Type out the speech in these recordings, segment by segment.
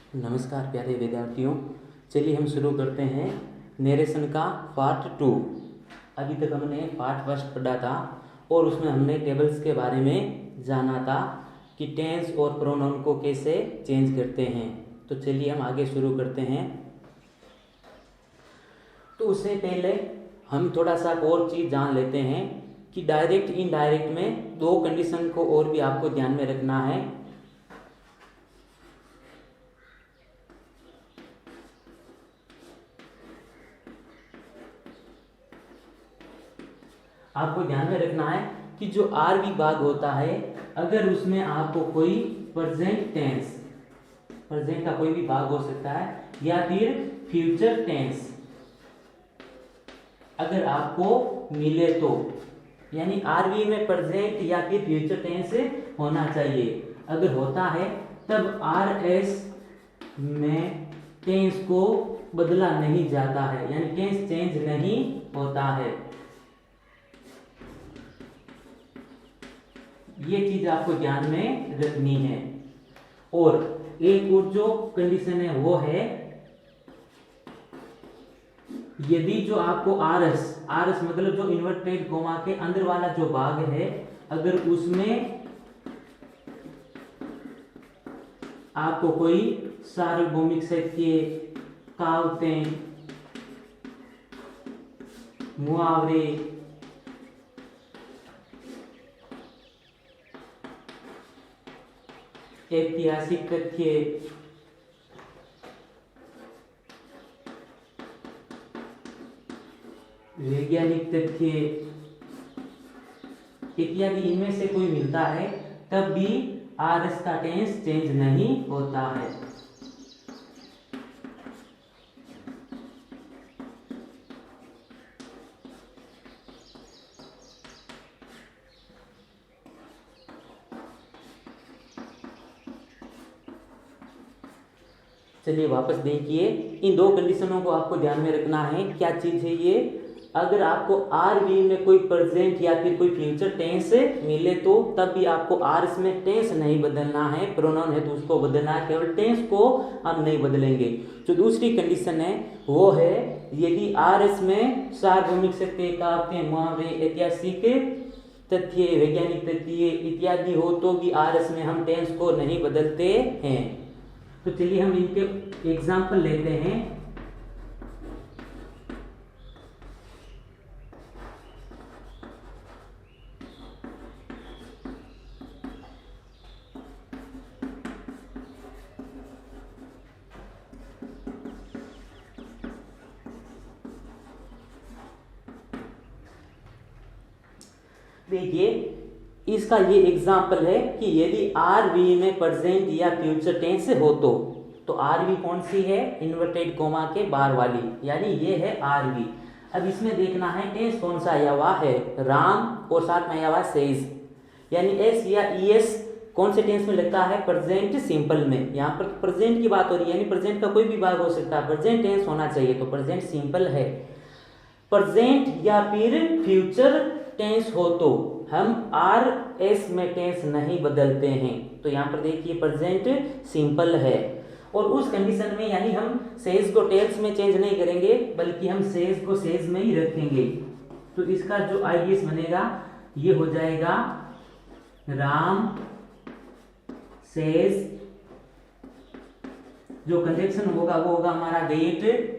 नमस्कार प्यारे विद्यार्थियों, चलिए हम शुरू करते हैं नरेशन का पार्ट 2। अभी तक हमने पार्ट फर्स्ट पढ़ा था और उसमें हमने टेबल्स के बारे में जाना था कि टेंस और प्रोनाउन को कैसे चेंज करते हैं। तो चलिए हम आगे शुरू करते हैं। तो उससे पहले हम थोड़ा सा और चीज़ जान लेते हैं कि डायरेक्ट इनडायरेक्ट में दो कंडीशन को और भी आपको ध्यान में रखना है। आपको ध्यान में रखना है कि जो आरवी भाग होता है, अगर उसमें आपको कोई प्रेजेंट टेंस, प्रेजेंट का कोई भी भाग हो सकता है या फिर फ्यूचर टेंस अगर आपको मिले तो, यानी आरवी में प्रेजेंट या फिर फ्यूचर टेंस होना चाहिए। अगर होता है तब आरएस में टेंस को बदला नहीं जाता है, यानी टेंस चेंज नहीं होता है। ये चीज आपको ध्यान में रखनी है। और एक और जो कंडीशन है वो है, यदि जो आपको आरएस मतलब जो इन्वर्टेड कोमा के अंदर वाला जो भाग है, अगर उसमें आपको कोई सार्वभौमिक सत्य, कहावतें, मुहावरे, ऐतिहासिक तथ्य, वैज्ञानिक तथ्य इत्यादि इनमें से कोई मिलता है, तब भी आरएस का टेंस चेंज नहीं होता है। चलिए वापस देखिए, इन दो कंडीशनों को आपको ध्यान में रखना है। क्या चीज है ये? अगर आपको आरवी में कोई प्रेजेंट या फिर कोई फ्यूचर टेंस मिले तो तब भी आपको आरएस में टेंस नहीं बदलना है, प्रोनाउन है तो उसको बदलना है, केवल टेंस को हम नहीं बदलेंगे। जो दूसरी कंडीशन है वो है, यदि आरएस में सार्वभौमिक सत्य, कहावतें, मुहावरे, ऐतिहासिक तथ्य, वैज्ञानिक तथ्य इत्यादि हो तो भी आरएस में हम टेंस को नहीं बदलते हैं। तो चलिए हम इनके एग्जाम्पल लेते हैं। देखिए, इसका ये एग्जाम्पल है कि यदि आरवी में प्रेजेंट या फ्यूचर टेंस हो तो आरवी कौन सी है? इन्वर्टेड कोमा के बाहर वाली, यानी ये है आरवी। अब इसमें देखना है टेंस कौन सा आया हुआ है, राम, और साथ में आया हुआ सेज, यानी एस या ईएस कौन से टेंस में लगता है? प्रेजेंट सिंपल में। यहाँ पर प्रेजेंट की बात हो रही है, यानी प्रेजेंट का कोई भी भाग हो सकता है, प्रेजेंट टेंस होना चाहिए, तो प्रेजेंट सिंपल है। प्रेजेंट या फिर फ्यूचर टेंस हो तो हम आर एस में टेंस नहीं बदलते हैं। तो यहाँ पर देखिए प्रेजेंट सिंपल है, और उस कंडीशन में यानी हम सेज को टेल्स में चेंज नहीं करेंगे, बल्कि हम सेज को सेज में ही रखेंगे। तो इसका जो आईडीएस बनेगा ये हो जाएगा राम सेज, जो कंजक्शन होगा वो होगा हमारा गेट।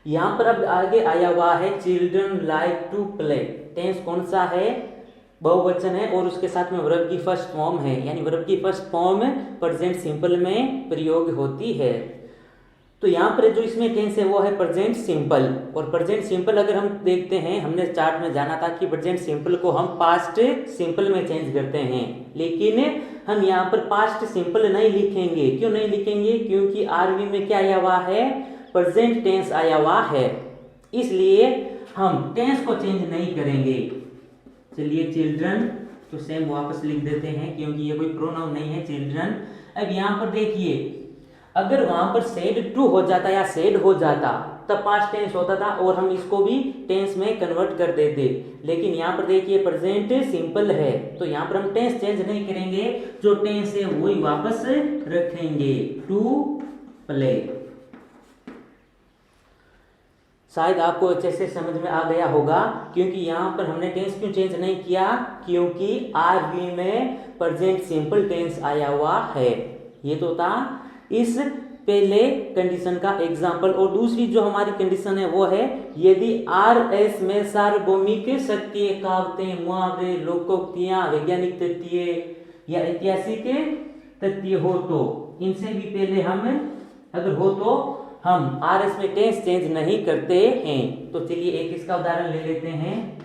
यहां पर अब आगे आया हुआ है children like to play, tense कौन सा है? बहुवचन है, और उसके साथ में वर्ब की फर्स्ट फॉर्म है, यानी वर्ब की फर्स्ट फॉर्म प्रेजेंट सिंपल में प्रयोग होती है। तो यहाँ पर जो इसमें टेंस है वो है प्रेजेंट सिंपल। और प्रेजेंट सिंपल अगर हम देखते हैं, हमने चार्ट में जाना था कि प्रेजेंट सिंपल को हम पास्ट सिंपल में चेंज करते हैं, लेकिन हम यहाँ पर पास्ट सिंपल नहीं लिखेंगे। क्यों नहीं लिखेंगे? क्योंकि आरवी में क्या आया हुआ है? प्रेजेंट टेंस आया हुआ है, इसलिए हम टेंस को चेंज नहीं करेंगे। चलिए चिल्ड्रन तो सेम वापस लिख देते हैं, क्योंकि ये कोई प्रोनाउन नहीं है चिल्ड्रन। अब यहाँ पर देखिए अगर वहां पर सेड टू हो जाता या सेड हो जाता तब पास्ट टेंस होता था और हम इसको भी टेंस में कन्वर्ट कर देते। लेकिन यहाँ पर देखिए प्रेजेंट सिंपल है तो यहाँ पर हम टेंस चेंज नहीं करेंगे, जो टेंस है वही वापस रखेंगे, टू प्ले। शायद आपको अच्छे से समझ में आ गया होगा, क्योंकि यहाँ पर हमने टेंस क्यों चेंज नहीं किया, क्योंकि आरवी में प्रेजेंट सिंपल टेंस आया हुआ है। ये तो था इस पहले कंडीशन का एग्जाम्पल। और दूसरी जो हमारी कंडीशन है वो है यदि आर एस में सार्वभौमिक सत्य, कहावतें, मुहावरे, लोकोक्तियां, वैज्ञानिक तथ्य या ऐतिहासिक तथ्य हो तो इनसे भी पहले हम अगर हो तो हम आर एस में टेंस चेंज नहीं करते हैं। तो चलिए एक इसका उदाहरण ले लेते हैं।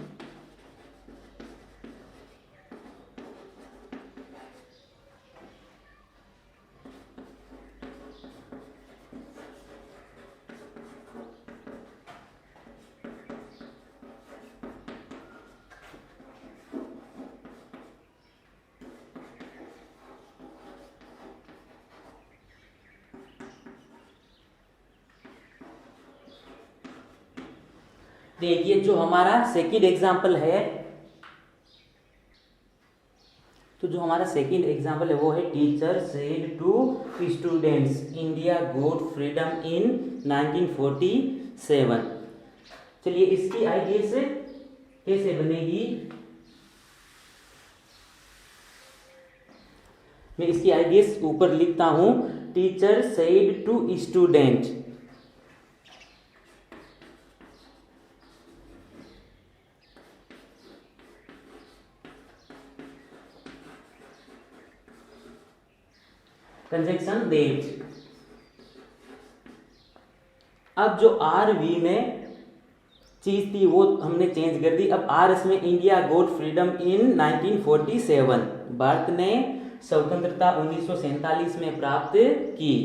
देखिए जो हमारा सेकंड एग्जाम्पल है, तो जो हमारा सेकंड एग्जाम्पल है वो है teacher said to students India got freedom in 1947। चलिए इसकी आइडिया से कैसे बनेगी, मैं इसकी आइडिया ऊपर लिखता हूं। Teacher said to student, conjunction that. अब जो आर वी में चीज थी वो हमने चेंज कर दी। अब आर एस में India got freedom in 1947, Bharat ने स्वतंत्रता 1947 में प्राप्त की।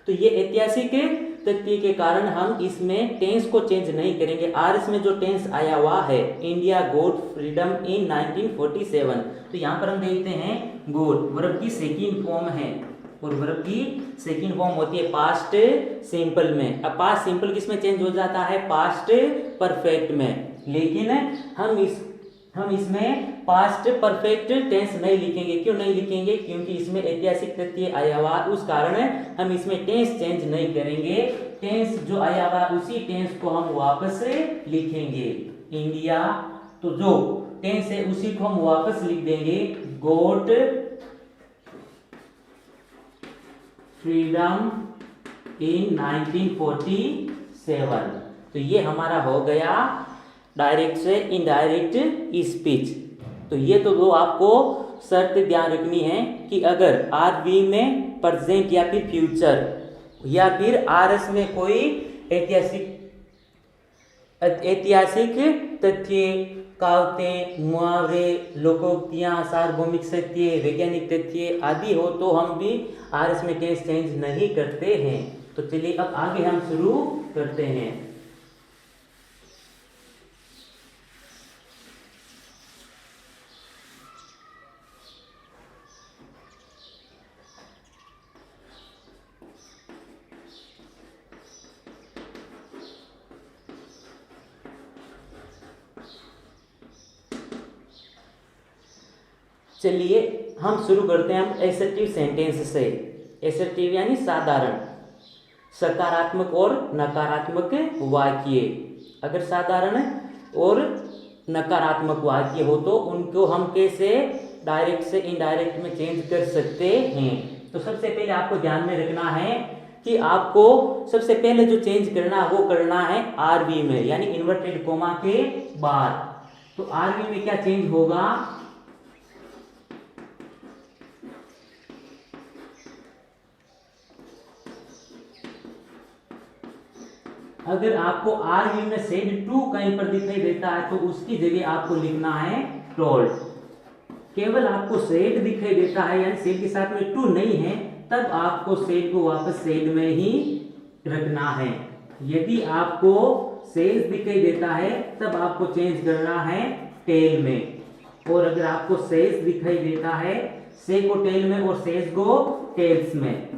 तो ये ऐतिहासिक तथ्य के कारण हम इसमें टेंस को चेंज नहीं करेंगे। आर एस में जो टेंस आया हुआ है इंडिया गॉट फ्रीडम इन 1947, तो यहाँ पर हम देखते हैं गॉट वर्ब की सेकंड फॉर्म है और वर्ब की सेकंड फॉर्म होती है पास्ट सिंपल में। अब पास्ट सिंपल किस में चेंज हो जाता है, पास्ट परफेक्ट में। लेकिन हम इसमें पास्ट परफेक्ट टेंस नहीं लिखेंगे। क्यों नहीं लिखेंगे, क्योंकि इसमें ऐतिहासिक तथ्य आया हुआ, उस कारण हम इसमें टेंस चेंज नहीं करेंगे। टेंस जो आया हुआ उसी टेंस को हम वापस लिखेंगे। इंडिया, तो जो टेंस है उसी को हम वापस लिख देंगे, गॉट फ्रीडम इन 1947। तो ये हमारा हो गया डायरेक्ट से इनडायरेक्ट स्पीच। तो ये तो दो आपको शर्त ध्यान रखनी है कि अगर आर वी में प्रेजेंट या फिर फ्यूचर या फिर आर एस में कोई ऐतिहासिक तथ्य, कहावतें, मुहावरे, लोकोक्तियां, सार्वभौमिक सत्य, वैज्ञानिक तथ्य आदि हो तो हम भी आर एस में टेंस चेंज नहीं करते हैं। तो चलिए अब आगे हम शुरू करते हैं। चलिए हम शुरू करते हैं हम एसर्टिव सेंटेंस से। एसर्टिव यानी साधारण, सकारात्मक और नकारात्मक वाक्य। अगर साधारण और नकारात्मक वाक्य हो तो उनको हम कैसे डायरेक्ट से इनडायरेक्ट में चेंज कर सकते हैं। तो सबसे पहले आपको ध्यान में रखना है कि आपको सबसे पहले जो चेंज करना वो करना है आरवी में, यानी इन्वर्टेड कोमा के बाद। तो आरवी में क्या चेंज होगा, अगर आपको आर यू में सेड टू कहीं पर दिखाई देता है तो उसकी जगह आपको लिखना है टोल्ड। केवल आपको सेड दिखाई देता है यानी सेड के साथ में टू नहीं है, तब आपको सेड को वापस सेड में ही रखना है। यदि आपको सेल्स दिखाई देता है तब आपको चेंज करना है टेल में, और अगर आपको सेल्स दिखाई देता है से को टेल में और सेल्स को टेल्स में।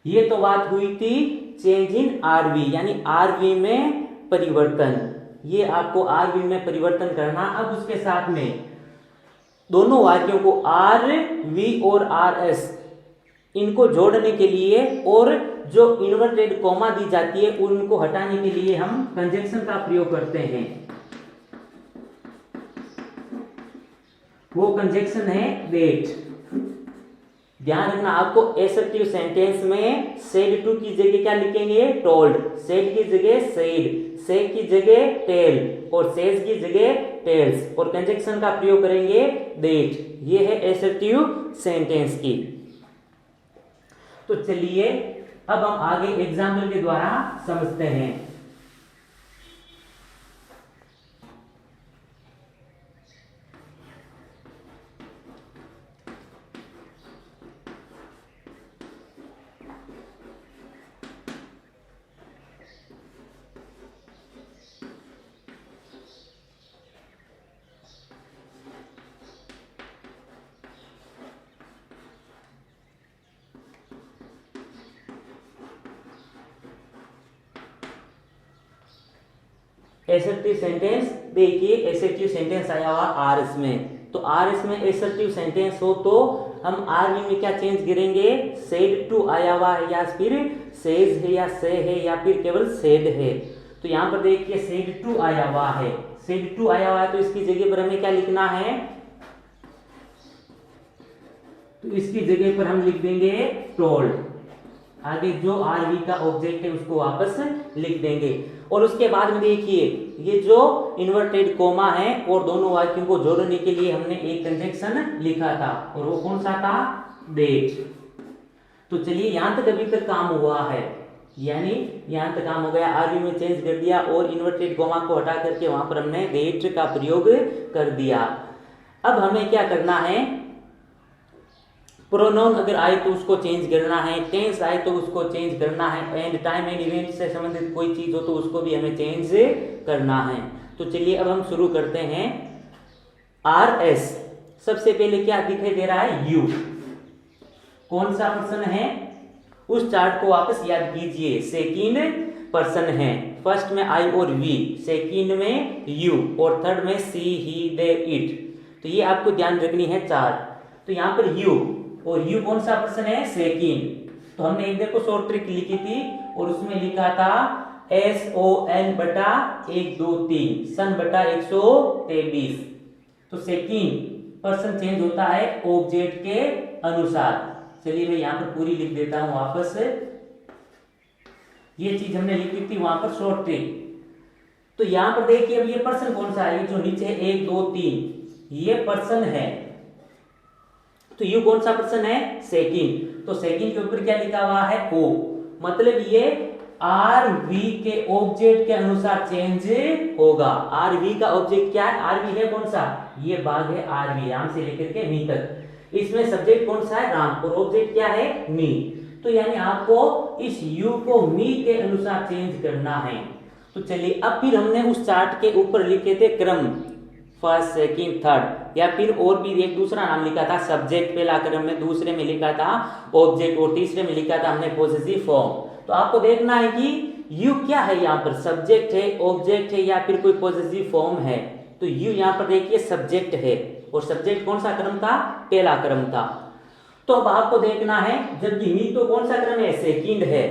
ये तो बात हुई थी चेंज इन आरवी, यानी आरवी में परिवर्तन। ये आपको आरवी में परिवर्तन करना। अब उसके साथ में दोनों वाक्यों को आर वी और आर एस इनको जोड़ने के लिए और जो इन्वर्टेड कॉमा दी जाती है उनको हटाने के लिए हम कंजंक्शन का प्रयोग करते हैं। वो कंजंक्शन है दैट। ध्यान रखना, आपको एसर्टिव सेंटेंस में सेड टू की जगह क्या लिखेंगे? टोल्ड। सेड की जगह सेड, से की जगह टेल और सेज की जगह टेल्स, और कंजंक्शन का प्रयोग करेंगे दैट। ये है एसर्टिव सेंटेंस की। तो चलिए अब हम आगे एग्जाम्पल के द्वारा समझते हैं। एसर्टिव सेंटेंस देखिए, एसर्टिव सेंटेंस आया हुआ आर एस में, तो आर एस में एसर्टिव सेंटेंस हो तो हम आर वी में क्या चेंज करेंगे? सेड टू आया हुआ है या फिर सेज है या से है या फिर केवल सेड है। तो यहाँ पर देखिए सेड टू आया हुआ है, सेड टू आया हुआ है तो इसकी जगह पर हमें क्या लिखना है? तो इसकी जगह पर हम लिख देंगे टोल्ड। आगे जो आरवी का ऑब्जेक्ट है उसको वापस लिख देंगे। और उसके बाद में देखिए ये जो इन्वर्टेड कोमा है और दोनों वाक्यों को जोड़ने के लिए हमने एक कंजंक्शन लिखा था, और वो कौन सा था? दैट। तो चलिए यहां तक अभी तक काम हुआ है, यानी यहां तक काम हो गया। आरवी में चेंज कर दिया और इन्वर्टेड कोमा को हटा करके वहां पर हमने दैट का प्रयोग कर दिया। अब हमें क्या करना है? प्रोनाउन अगर आए तो उसको चेंज करना है, टेंस आए तो उसको चेंज करना है, एंड टाइम एंड इवेंट से संबंधित कोई चीज हो तो उसको भी हमें चेंज करना है। तो चलिए अब हम शुरू करते हैं। आर एस, सबसे पहले क्या दिखाई दे रहा है? यू। कौन सा पर्सन है? उस चार्ट को वापस याद कीजिए, सेकंड पर्सन है। फर्स्ट में आई और वी, सेकंड में यू और थर्ड में सी ही दे इट। तो ये आपको ध्यान रखनी है चार्ट। तो यहाँ पर यू, और यू कौन सा पर्सन है? सेकंड। तो हमने एक देखो शॉर्ट ट्रिक लिखी थी और उसमें लिखा था SON बटा 1 2 3 सन बटा 123। तो सेकंड पर्सन चेंज होता है ऑब्जेक्ट के अनुसार। चलिए मैं यहाँ पर पूरी लिख देता हूं वापस। ये चीज हमने लिखी थी वहां पर शॉर्ट ट्रिक। तो यहाँ पर देखिए अब ये पर्सन कौन सा है? जो नीचे 1 2 3 ये पर्सन है। तो यू कौन सा पर्सन है? सेकंड। तो सेकंड के ऊपर क्या लिखा हुआ है? ओ। मतलब ये आर वी के ऑब्जेक्ट के अनुसार चेंज होगा। आर वी का ऑब्जेक्ट क्या है? आर वी है कौन सा? ये भाग है आर वी, राम से लेकर के मी तक। इसमें सब्जेक्ट कौन सा है? राम, और ऑब्जेक्ट क्या है? मी। तो यानी आपको इस यू को मी के अनुसार चेंज करना है। तो चलिए अब फिर हमने उस चार्ट के ऊपर लिखे थे क्रम, फर्स्ट सेकंड थर्ड, या फिर और भी एक दूसरा नाम लिखा था सब्जेक्ट पहला क्रम में, दूसरे में लिखा था ऑब्जेक्ट और तीसरे में लिखा था हमने पॉसेसिव फॉर्म। तो आपको देखना है कि यू क्या है यहाँ पर? सब्जेक्ट है, ऑब्जेक्ट है या फिर कोई पॉसेसिव फॉर्म है? तो यू यहाँ पर देखिए सब्जेक्ट है, और सब्जेक्ट कौन सा क्रम था? पहला क्रम था। तो अब आपको देखना है, जबकि मी तो कौन सा क्रम है? सेकंड है।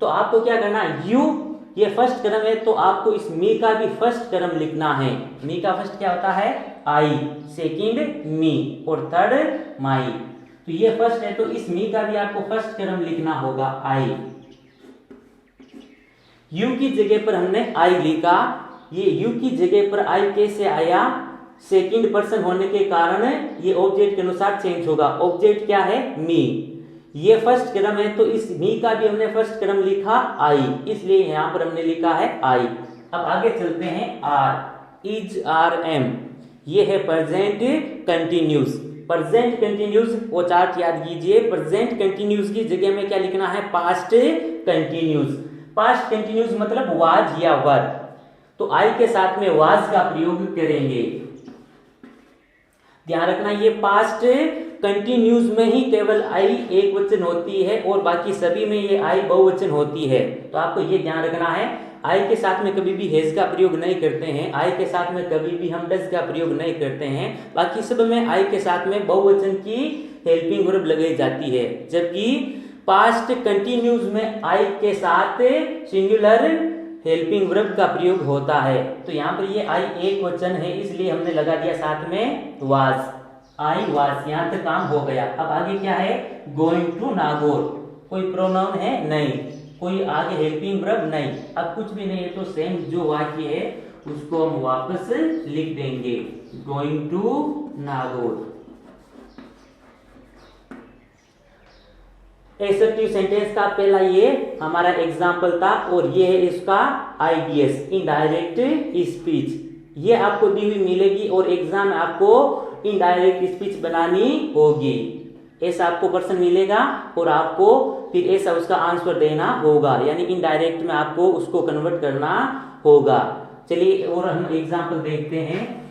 तो आपको क्या करना है? यू ये फर्स्ट क्रम है तो आपको इस मी का भी फर्स्ट क्रम लिखना है। मी का फर्स्ट क्या होता है? आई, सेकंड मी और थर्ड माई। तो ये फर्स्ट है तो इस मी का भी आपको फर्स्ट क्रम लिखना होगा, आई। यू की जगह पर हमने आई लिखा। ये यू की जगह पर आई कैसे आया? सेकंड पर्सन होने के कारण ये ऑब्जेक्ट के अनुसार चेंज होगा। ऑब्जेक्ट क्या है? मी। ये फर्स्ट क्रम है तो इस मी का भी हमने फर्स्ट क्रम लिखा आई, इसलिए यहां पर हमने लिखा है आई। अब आगे चलते हैं। आर, इज, आर, एम, ये है प्रेजेंट कंटिन्यूस। प्रेजेंट कंटिन्यूस वो चार्ट याद कीजिए। प्रेजेंट कंटिन्यूस की जगह में क्या लिखना है? Past continuous. पास्ट कंटिन्यूस मतलब वाज या वर। तो आई के साथ में वाज का प्रयोग करेंगे। ध्यान रखना ये पास्ट कंटिन्यूज में ही केवल आई एक वचन होती है और बाकी सभी में ये आई बहुवचन होती है। तो आपको ये ध्यान रखना है, आई के साथ में कभी भी हैज का प्रयोग नहीं करते हैं, आई के साथ में कभी भी हम डज का प्रयोग नहीं करते हैं, बाकी सब में आई के साथ में बहुवचन की हेल्पिंग वर्ब लगाई जाती है। जबकि पास्ट कंटिन्यूज में आई के साथ सिंगुलर हेल्पिंग वर्ब का प्रयोग होता है। तो यहाँ पर ये आई एक वचन है, इसलिए हमने लगा दिया साथ में वाज, आई वाज, यहाँ तक काम हो गया। अब आगे क्या है, गोइंग टू नागौर, कोई प्रोनाउन है नहीं, कोई आगे हेल्पिंग वर्ब नहीं, अब कुछ भी नहीं है, तो सेम जो वाक्य है उसको हम वापस लिख देंगे, going to Nagaur. Assertive sentence का पहला ये हमारा एग्जाम्पल था और ये है इसका आईडीएस, इनडायरेक्ट स्पीच। ये आपको दी हुई मिलेगी और एग्जाम में आपको इनडायरेक्ट स्पीच बनानी होगी। ऐसा आपको क्वेश्चन मिलेगा और आपको फिर ऐसा उसका आंसर देना होगा, यानी इनडायरेक्ट में आपको उसको कन्वर्ट करना होगा। चलिए और हम एग्जाम्पल देखते हैं।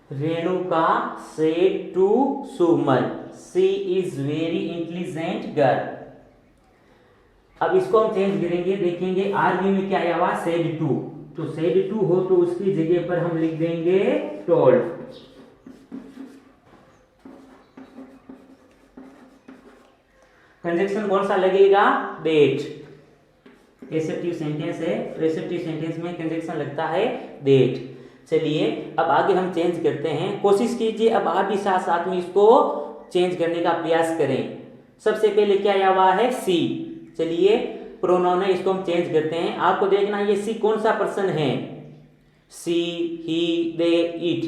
Renuka said to Suman, she is very intelligent girl। अब इसको हम चेंज करेंगे, देखेंगे आरबी में क्या आया हुआ, said to, तो said to हो तो उसकी जगह पर हम लिख देंगे told। कंजक्शन कौन सा लगेगा, that। एसर्टिव सेंटेंस है, एसर्टिव सेंटेंस में कंजक्शन लगता है that। चलिए अब आगे हम चेंज करते हैं, कोशिश कीजिए अब आप भी साथ साथ में इसको चेंज करने का प्रयास करें। सबसे पहले क्या आया हुआ है, सी। चलिए प्रोनाउन है, इसको हम चेंज करते हैं। आपको देखना ये सी कौन सा पर्सन है, सी, ही, दे, इट,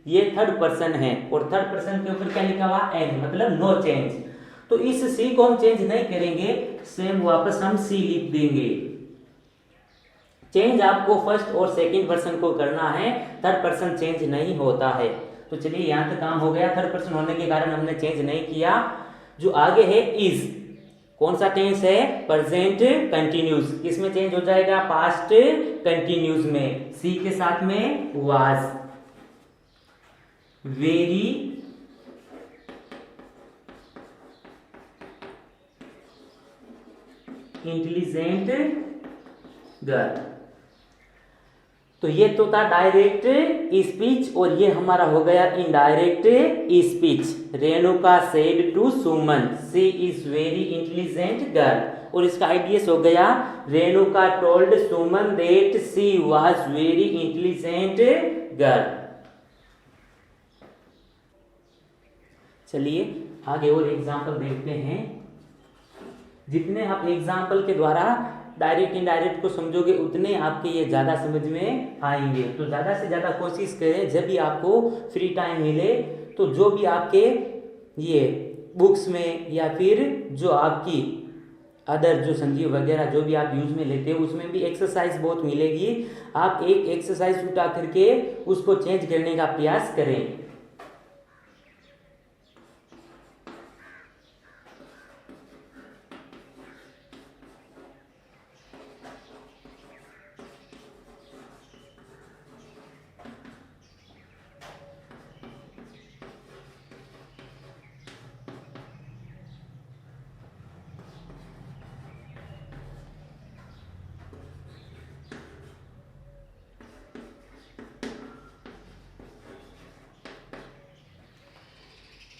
ये थर्ड पर्सन है और थर्ड पर्सन के ऊपर क्या लिखा हुआ, एन, मतलब नो चेंज। तो इस सी को हम चेंज नहीं करेंगे, सेम वापस हम सी लिख देंगे। चेंज आपको फर्स्ट और सेकंड पर्सन को करना है, थर्ड पर्सन चेंज नहीं होता है। तो चलिए यहाँ तक काम हो गया, थर्ड पर्सन होने के कारण हमने चेंज नहीं किया। जो आगे है इज, कौन सा टेंस है, प्रेजेंट कंटिन्यूस, इसमें चेंज हो जाएगा पास्ट कंटिन्यूस में, सी के साथ में वाज, वेरी इंटेलिजेंट गर्ल। तो ये तो था डायरेक्ट स्पीच और ये हमारा हो गया indirect speech. Renuka said to Suman, she is very intelligent girl. और इसका आइडियस हो गया, Renuka told Suman that she was very intelligent girl. चलिए आगे और एग्जाम्पल देखते हैं। जितने आप एग्जाम्पल के द्वारा डायरेक्ट इनडायरेक्ट को समझोगे उतने आपके ये ज़्यादा समझ में आएंगे। तो ज़्यादा से ज़्यादा कोशिश करें, जब भी आपको फ्री टाइम मिले तो जो भी आपके ये बुक्स में या फिर जो आपकी अदर जो संजीव वगैरह जो भी आप यूज में लेते हो उसमें भी एक्सरसाइज बहुत मिलेगी। आप एक एक्सरसाइज उठा करके उसको चेंज करने का प्रयास करें।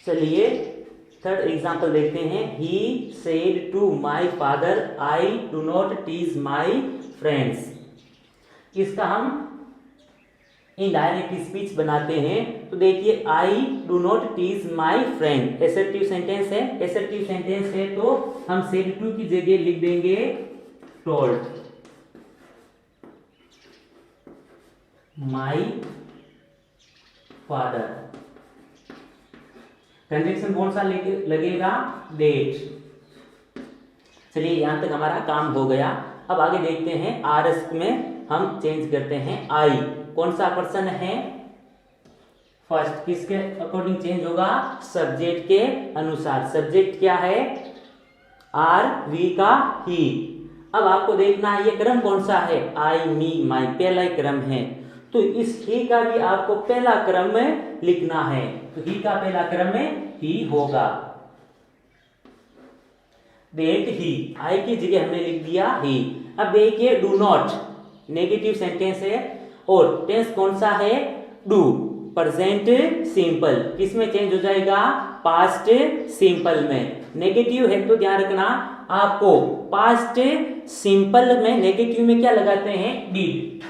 चलिए थर्ड एग्जाम्पल देखते हैं। He said to my father I do not tease my friends. इसका हम इनडायरेक्ट स्पीच बनाते हैं। तो देखिए I do not tease my friend assertive sentence है। एसर्टिव सेंटेंस है तो हम सेड टू की जगह लिख देंगे टोल्ड। My father. कंजंक्शन कौन सा लगेगा? डेट। चलिए यहां तक हमारा काम हो गया। अब आगे देखते हैं आरएस में हम चेंज करते हैं आई। कौन सा पर्सन है? फर्स्ट। किसके अकॉर्डिंग चेंज होगा? सब्जेक्ट के अनुसार। सब्जेक्ट क्या है? आर, वी का ही। अब आपको देखना है ये क्रम कौन सा है? आई, मी, माई, पहला ही क्रम है। तो इस ही का भी आपको पहला क्रम में लिखना है। तो ही का पहला क्रम में ही होगा। डेट ही, आई की जगह हमने लिख दिया ही। अब देखिए डू नॉट नेगेटिव सेंटेंस है और टेंस कौन सा है? डू। प्रेजेंट सिंपल किसमें चेंज हो जाएगा? पास्ट सिंपल में। नेगेटिव है तो ध्यान रखना आपको पास्ट सिंपल में नेगेटिव में क्या लगाते हैं? डिड।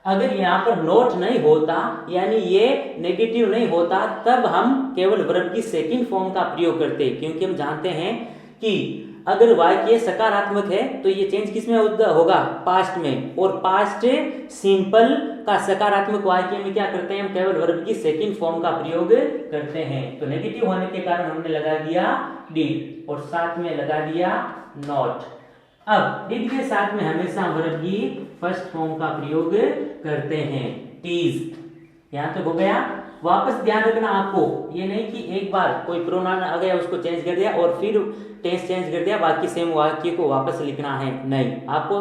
अगर यहां पर नोट नहीं होता यानी ये नेगेटिव नहीं होता तब हम केवल वर्ब की सेकंड फॉर्म का प्रयोग करते, क्योंकि हम जानते हैं कि अगर वाक्य सकारात्मक है तो ये चेंज किसमें होगा? पास्ट में। और पास्ट सिंपल का सकारात्मक वाक्य में क्या करते हैं? हम केवल वर्ब की सेकंड फॉर्म का प्रयोग करते हैं। तो नेगेटिव होने के कारण हमने लगा दिया डिड और साथ में लगा दिया नॉट। अब डिड के साथ में हमेशा वर्ब की फर्स्ट फॉर्म का प्रयोग करते हैं, टीज। यहां तक हो गया। वापस ध्यान रखना आपको, ये नहीं कि एक बार कोई प्रोनाउन आ गया उसको चेंज कर दिया और फिर टेंस चेंज कर दिया बाकी सेम वाक्य को वापस लिखना है। नहीं, आपको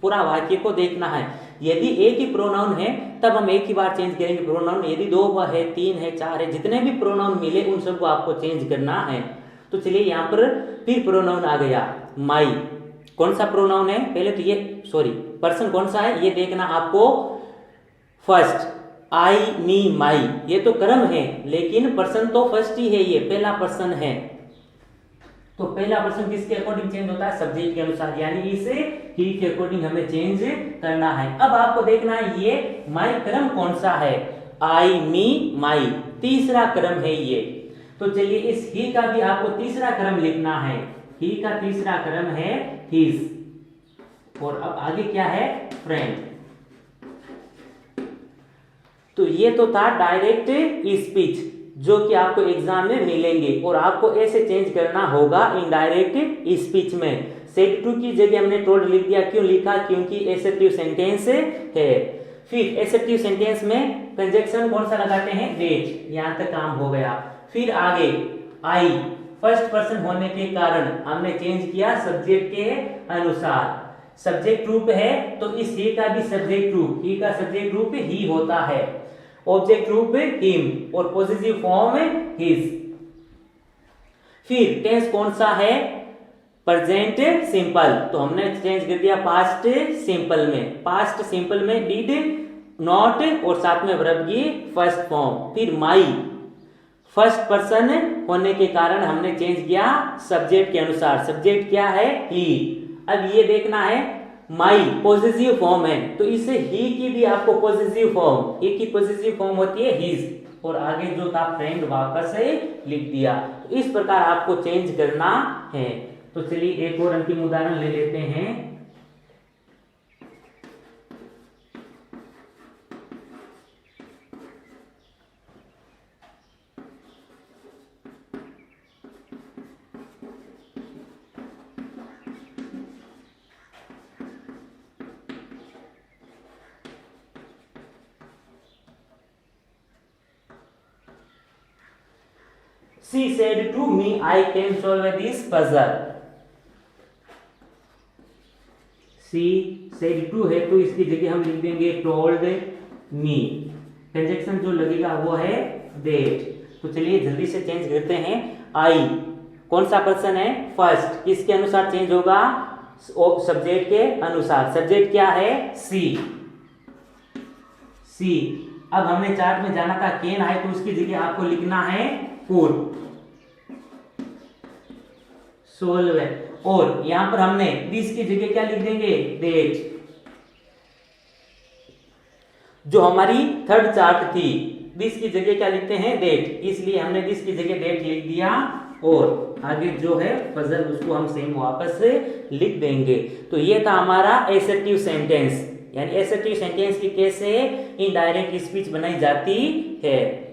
पूरा वाक्य को देखना है। यदि एक ही प्रोनाउन है तब हम एक ही बार चेंज करेंगे प्रोनाउन। यदि दो है, तीन है, चार है, जितने भी प्रोनाउन मिले उन सबको आपको चेंज करना है। तो चलिए यहाँ पर फिर प्रोनाउन आ गया माई। कौन सा प्रोनाउन है? पहले तो ये पर्सन कौन सा है ये देखना आपको। फर्स्ट आई, मी, माई, ये तो क्रम है लेकिन पर्सन तो फर्स्ट ही है, ये पहला पर्सन है। तो पहला पर्सन किसके अकॉर्डिंग चेंज होता है? सब्जेक्ट के अनुसार, यानी इसे ही के अकॉर्डिंग हमें चेंज करना है। अब आपको देखना है ये माई क्रम कौन सा है? आई, मी, माई, तीसरा क्रम है ये। तो चलिए इस ही का भी आपको तीसरा क्रम लिखना है। ही का तीसरा क्रम है हिज। और अब आगे क्या है? फ्रेंड। तो ये तो था डायरेक्ट स्पीच जो कि आपको एग्जाम में मिलेंगे और आपको ऐसे चेंज करना होगा इनडायरेक्ट स्पीच में। सेड टू की जगह हमने टोल्ड लिख दिया। क्यों लिखा? क्योंकि एसेप्टिव सेंटेंस है। फिर एसेप्टिव सेंटेंस में कंजक्शन कौन सा लगाते हैं? डेट। यहां तक काम हो गया। फिर आगे आई फर्स्ट पर्सन होने के कारण हमने चेंज किया सब्जेक्ट के अनुसार। सब्जेक्ट रूप है तो इस ही का भी सब्जेक्ट रूप, ही का सब्जेक्ट रूप ही होता है। ऑब्जेक्ट रूप हिम और पॉजिटिव फॉर्म हिज। फिर टेंस कौन सा है? प्रेजेंट सिंपल, तो हमने चेंज कर दिया पास्ट सिंपल में। पास्ट सिंपल में डिड, नॉट और साथ में वर्ब की फर्स्ट फॉर्म। फिर माई फर्स्ट पर्सन होने के कारण हमने चेंज किया सब्जेक्ट के अनुसार। सब्जेक्ट क्या है? ही। अब ये देखना है माई पॉजिटिव फॉर्म है तो इसे ही की भी आपको पॉजिटिव फॉर्म, ही की पॉजिटिव फॉर्म होती है हिज और आगे जो था फ्रेंड वापस से लिख दिया। तो इस प्रकार आपको चेंज करना है। तो चलिए एक और अंतिम उदाहरण ले लेते हैं। She said to me, I can solve this puzzle. She said to है तो इसकी जगह हम लिख देंगे told me। कंजक्शन जो लगेगा वो है that। तो चलिए जल्दी से चेंज करते हैं। I कौन सा पर्सन है? फर्स्ट। किसके अनुसार चेंज होगा? सब्जेक्ट के अनुसार। सब्जेक्ट क्या है? सी। अब हमने चार्ट में जाना था कैन आए तो उसकी जगह आपको लिखना है कुड। सोल्व। और यहां पर हमने दिस की जगह क्या लिख देंगे? डेट। जो हमारी थर्ड चार्ट थी दिस की जगह क्या लिखते हैं? डेट, इसलिए हमने दिस की जगह डेट लिख दिया और आगे जो है पजल उसको हम सेम वापस से लिख देंगे। तो ये था हमारा एसेप्टिव सेंटेंस। यानी एसर्टिव सेंटेंस की कैसे इनडायरेक्ट स्पीच बनाई जाती है।